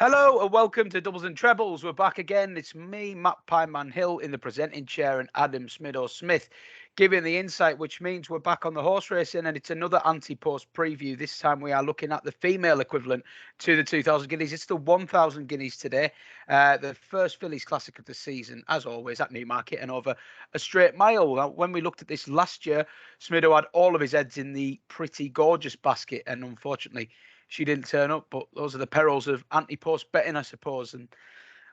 Hello and welcome to Doubles and Trebles. We're back again. It's me, Matt Pieman Hill, in the presenting chair, and Adam Smido Smith giving the insight, which means we're back on the horse racing, and it's another Ante post preview. This time we are looking at the female equivalent to the 2,000 guineas. It's the 1,000 guineas today. The first fillies classic of the season, as always, at Newmarket and over a straight mile. Now, when we looked at this last year, Smido had all of his heads in the pretty gorgeous basket, and unfortunately, she didn't turn up, but those are the perils of anti-post betting, I suppose. And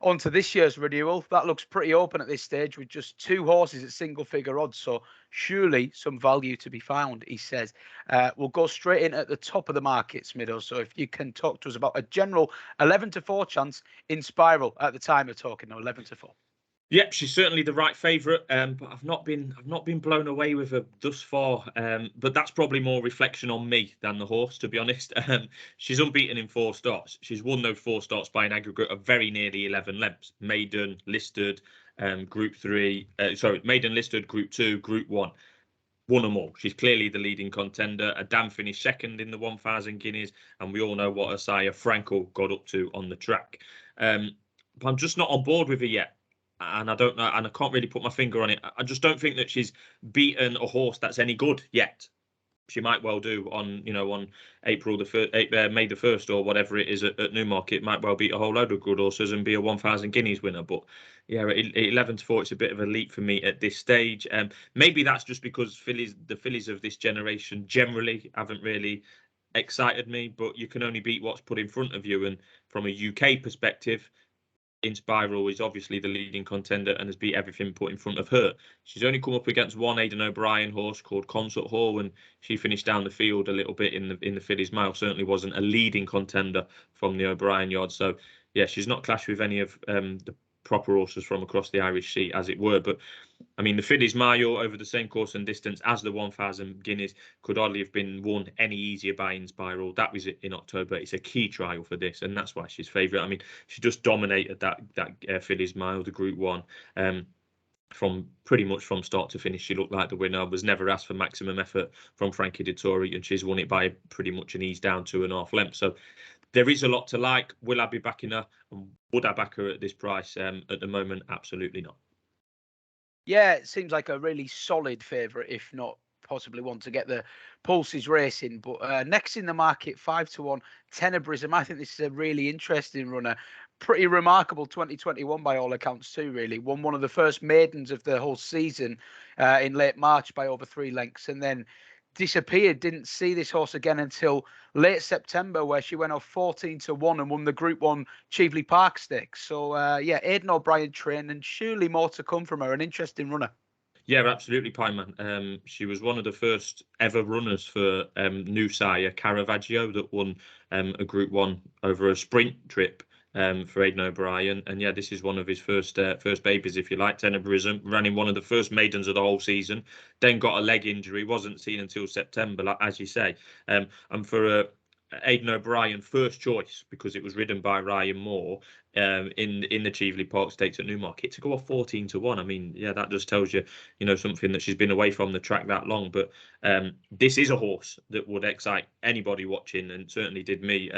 on to this year's renewal. That looks pretty open at this stage with just two horses at single-figure odds. So surely some value to be found, he says. We'll go straight in at the top of the market, Smido. So if you can talk to us about a general 11-4 chance in Spiral at the time of talking, no, 11-4. Yep, she's certainly the right favourite, but I've not been blown away with her thus far. But that's probably more reflection on me than the horse, to be honest. She's unbeaten in 4 starts. She's won those 4 starts by an aggregate of very nearly 11 lengths. Maiden, listed, Group 3, Maiden, listed, Group 2, Group 1. Won them all. She's clearly the leading contender. Adam finished second in the 1,000 guineas, and we all know what her sire Frankel got up to on the track. But I'm just not on board with her yet. And I don't know, and I can't really put my finger on it. I just don't think that she's beaten a horse that's any good yet. She might well do on April the 1st, May the 1st, or whatever it is at Newmarket. Might well beat a whole load of good horses and be a 1,000 guineas winner. But yeah, at 11-4, it's a bit of a leap for me at this stage. Maybe that's just because the fillies of this generation generally haven't really excited me. But you can only beat what's put in front of you, and from a UK perspective, in Spiral is obviously the leading contender and has beat everything put in front of her. She's only come up against one Aidan O'Brien horse called Consort Hall, and she finished down the field a little bit in the fillies mile. Certainly wasn't a leading contender from the O'Brien yard. So yeah, she's not clashed with any of the proper horses from across the Irish Sea, as it were. But I mean, the fillies mile over the same course and distance as the 1,000 guineas could hardly have been won any easier by in Spiral. That was in October. It's a key trial for this, and that's why she's favourite. I mean, she just dominated that fillies mile, the Group 1. From pretty much from start to finish, she looked like the winner. Was never asked for maximum effort from Frankie Dettori, and she's won it by pretty much an ease down 2.5 lengths. So there is a lot to like. Will I be backing her? And would I back her at this price? At the moment, absolutely not. Yeah, it seems like a really solid favourite, if not possibly one to get the pulses racing. But next in the market, 5-1, Tenebrism. I think this is a really interesting runner. Pretty remarkable 2021 by all accounts too, really. Won one of the first maidens of the whole season in late March by over 3 lengths, and then disappeared. Didn't see this horse again until late September, where she went off 14-1 and won the Group 1 Cheveley Park Stakes. So yeah, Aidan O'Brien trained, and surely more to come from her. An interesting runner. Yeah, absolutely, Pieman. She was one of the first ever runners for new sire Caravaggio that won a Group 1 over a sprint trip for Aidan O'Brien. And yeah, this is one of his first babies, if you like. Tenebrism ran in one of the first maidens of the whole season, then got a leg injury, wasn't seen until September, like, as you say. And for Aidan O'Brien, first choice, because it was ridden by Ryan Moore in the Cheveley Park Stakes at Newmarket, to go off 14-1. I mean, yeah, that just tells you, something that she's been away from the track that long. But this is a horse that would excite anybody watching, and certainly did me.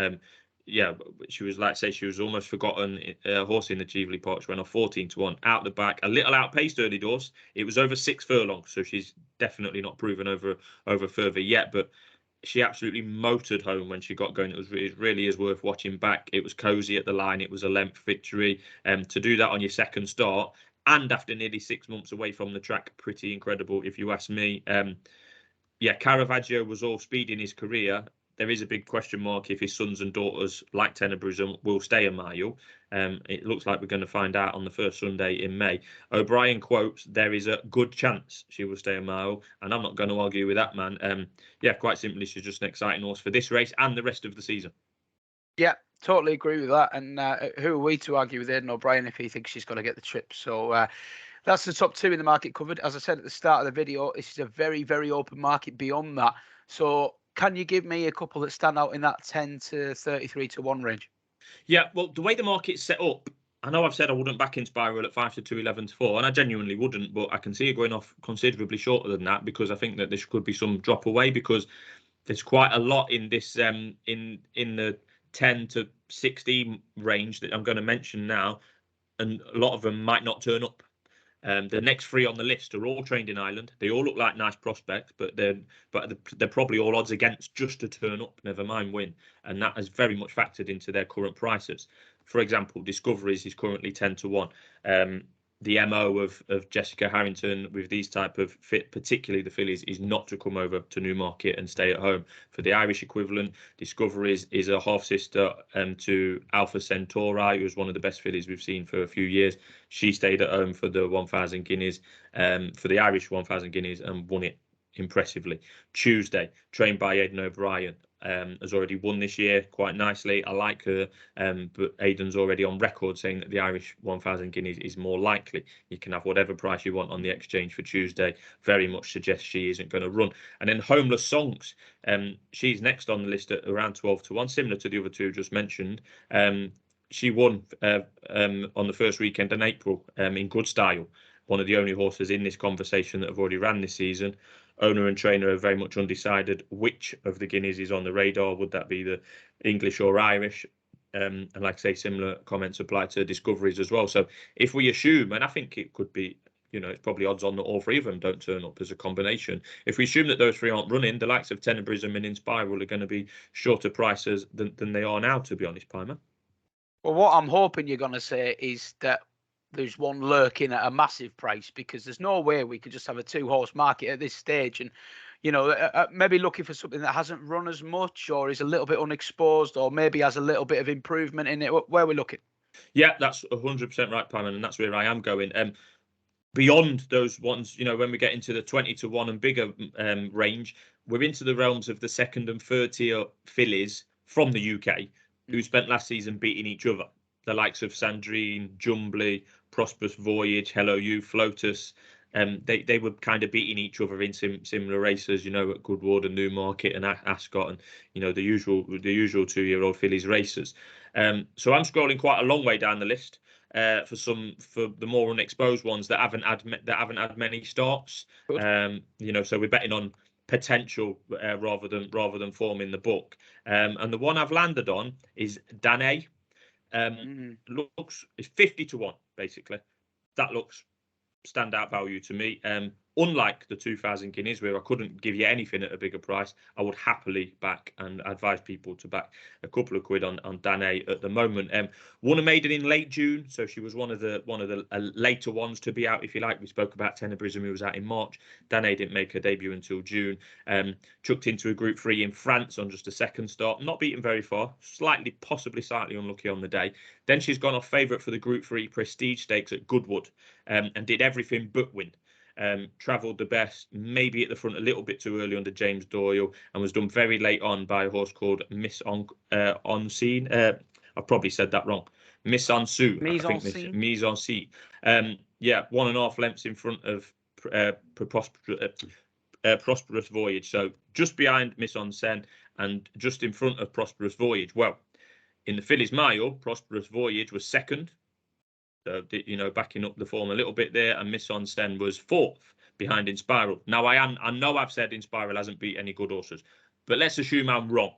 Yeah, she was, like I say, she was almost forgotten horse in the Cheveley Park. She went off 14-1 out the back, a little outpaced early doors. It was over 6 furlongs, so she's definitely not proven over further yet. But she absolutely motored home when she got going. It really is worth watching back. It was cosy at the line. It was a length victory. To do that on your second start, and after nearly 6 months away from the track, pretty incredible, if you ask me. Yeah, Caravaggio was all speed in his career. There is a big question mark if his sons and daughters, like Tenebrism, will stay a mile. It looks like we're going to find out on the first Sunday in May. O'Brien quotes, "There is a good chance she will stay a mile," and I'm not going to argue with that, man. Yeah, quite simply, she's just an exciting horse for this race and the rest of the season. Yeah, totally agree with that. And who are we to argue with Aidan O'Brien if he thinks she's going to get the trip? So that's the top 2 in the market covered. As I said at the start of the video, this is a very, very open market beyond that. So can you give me a couple that stand out in that 10-33-1 range? Yeah, well, the way the market's set up, I know I've said I wouldn't back in Spiral at 5-2, 11-4, and I genuinely wouldn't, but I can see it going off considerably shorter than that, because I think that there could be some drop away, because there's quite a lot in this in the 10 to 16 range that I'm going to mention now, and a lot of them might not turn up. The next 3 on the list are all trained in Ireland. They all look like nice prospects, but they're probably all odds against just to turn up, never mind win. And that has very much factored into their current prices. For example, Discoveries is currently 10 to 1. The MO of Jessica Harrington with these type of fit, particularly the fillies, is not to come over to Newmarket and stay at home. For the Irish equivalent, Discoveries is a half sister to Alpha Centauri, who was one of the best fillies we've seen for a few years. She stayed at home for the 1,000 guineas, for the Irish 1,000 guineas, and won it impressively. Tuesday, trained by Aidan O'Brien, has already won this year quite nicely. I like her, but Aidan's already on record saying that the Irish 1,000 guineas is more likely. You can have whatever price you want on the exchange for Tuesday. Very much suggests she isn't going to run. And then Homeless Songs, she's next on the list at around 12 to 1, similar to the other 2 just mentioned. She won on the first weekend in April in good style. One of the only horses in this conversation that have already ran this season. Owner and trainer are very much undecided which of the guineas is on the radar. Would that be the English or Irish? And like I say, similar comments apply to Discoveries as well. So if we assume, and I think it could be, it's probably odds on that all 3 of them don't turn up as a combination. If we assume that those 3 aren't running, the likes of Tenebrism and Inspiral are going to be shorter prices than they are now, to be honest, Pieman. Well, what I'm hoping you're going to say is that there's one lurking at a massive price, because there's no way we could just have a 2-horse market at this stage and, maybe looking for something that hasn't run as much or is a little bit unexposed or maybe has a little bit of improvement in it. Where we're looking? Yeah, that's 100% right, Pieman, and that's where I am going. Beyond those ones, when we get into the 20 to 1 and bigger range, we're into the realms of the 2nd and 3rd tier fillies from the UK who spent last season beating each other. The likes of Sandrine, Jumbly, Prosperous Voyage, Hello You, Flotus. They were kind of beating each other in similar races, at Goodwood and Newmarket and Ascot, and the usual 2-year-old fillies races. So I'm scrolling quite a long way down the list for the more unexposed ones that haven't had many starts. So we're betting on potential rather than form in the book. And the one I've landed on is Danae. Looks is 50 to 1 basically. That looks standout value to me. Unlike the 2,000 guineas, where I couldn't give you anything at a bigger price, I would happily back and advise people to back a couple of quid on Danae at the moment. Won a maiden in late June, so she was one of the later ones to be out, if you like. We spoke about Tenebrism, who was out in March. Danae didn't make her debut until June. Chucked into a Group 3 in France on just a 2nd start, not beaten very far, possibly slightly unlucky on the day. Then she's gone off favourite for the Group 3 Prestige Stakes at Goodwood, and did everything but win. Travelled the best, maybe at the front a little bit too early under James Doyle, and was done very late on by a horse called Miss On Scene. I've probably said that wrong. Miss On Sue. Mise En Scene. 1.5 lengths in front of Prosperous Voyage. So just behind Miss On Scene and just in front of Prosperous Voyage. Well, in the Fillies Mile, Prosperous Voyage was 2nd. So, backing up the form a little bit there, and Miss On Scene was 4th behind Inspiral. Now, I know I've said Inspiral hasn't beat any good horses, but let's assume I'm wrong.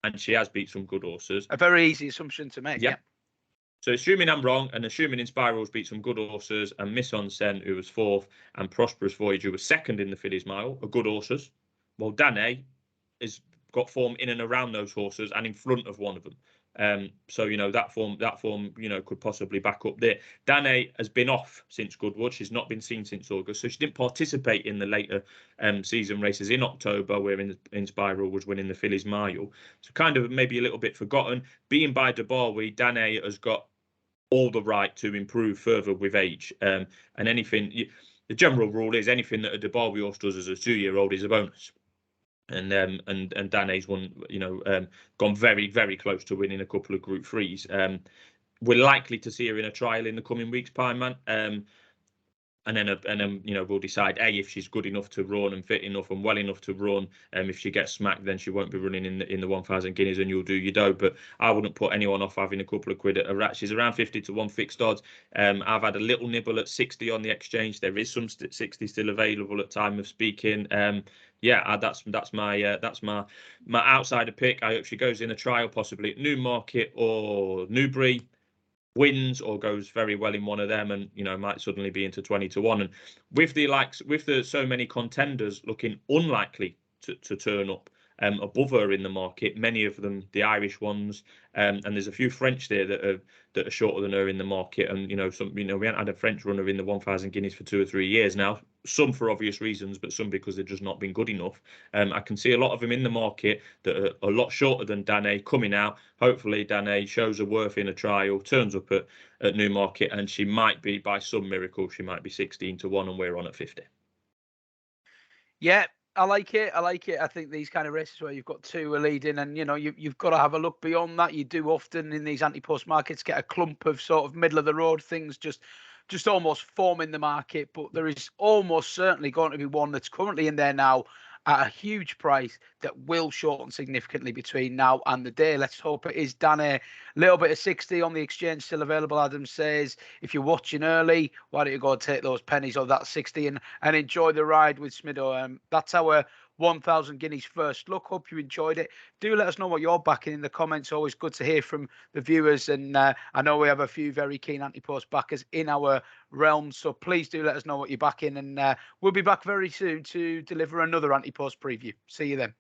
And she has beat some good horses. A very easy assumption to make. Yeah. So assuming I'm wrong, and assuming Inspiral's beat some good horses, and Miss On Scene, who was 4th, and Prosperous Voyage, who was 2nd in the Fillies Mile, are good horses. Well, Danae has got form in and around those horses and in front of one of them. So that form could possibly back up there. Danae has been off since Goodwood. She's not been seen since August, so she didn't participate in the later season races in October, where Inspiral was winning the Fillies Mile. So kind of maybe a little bit forgotten. Being by De Barwi, Danae has got all the right to improve further with age. And anything, the general rule is anything that a De Barwi horse does as a 2-year-old is a bonus. And Danae's gone very, very close to winning a couple of Group 3s. We're likely to see her in a trial in the coming weeks, Pieman. And then you know, we'll decide if she's good enough to run and fit enough and well enough to run. If she gets smacked, then she won't be running in the 1,000 guineas, and you'll do your dough. But I wouldn't put anyone off having a couple of quid at a rat. She's around 50 to 1 fixed odds. I've had a little nibble at 60 on the exchange. There is some 60 still available at time of speaking. Yeah, that's my outsider pick. I hope she goes in a trial, possibly at Newmarket or Newbury, wins or goes very well in one of them, and you know, might suddenly be into 20 to 1. And with the so many contenders looking unlikely to turn up above her in the market, many of them the Irish ones, and there's a few French there that are shorter than her in the market. And we haven't had a French runner in the 1,000 guineas for 2 or 3 years now, some for obvious reasons, but some because they've just not been good enough. I can see a lot of them in the market that are a lot shorter than Danae coming out. Hopefully Danae shows her worth in a trial, turns up at Newmarket, and she might be, by some miracle, she might be 16 to 1 and we're on at 50. Yeah, I like it. I think these kind of races where you've got two are leading, and you've got to have a look beyond that. You do often in these anti-post markets get a clump of sort of middle of the road things just almost forming the market, but there is almost certainly going to be one that's currently in there now at a huge price that will shorten significantly between now and the day. Let's hope it is Danae. A little bit of 60 on the exchange still available, Adam says. If you're watching early, why don't you go and take those pennies of that 60 and enjoy the ride with Smido. That's our 1,000 guineas first look. Hope you enjoyed it. Do let us know what you're backing in the comments. Always good to hear from the viewers. And I know we have a few very keen anti-post backers in our realm. So please do let us know what you're backing. And we'll be back very soon to deliver another anti-post preview. See you then.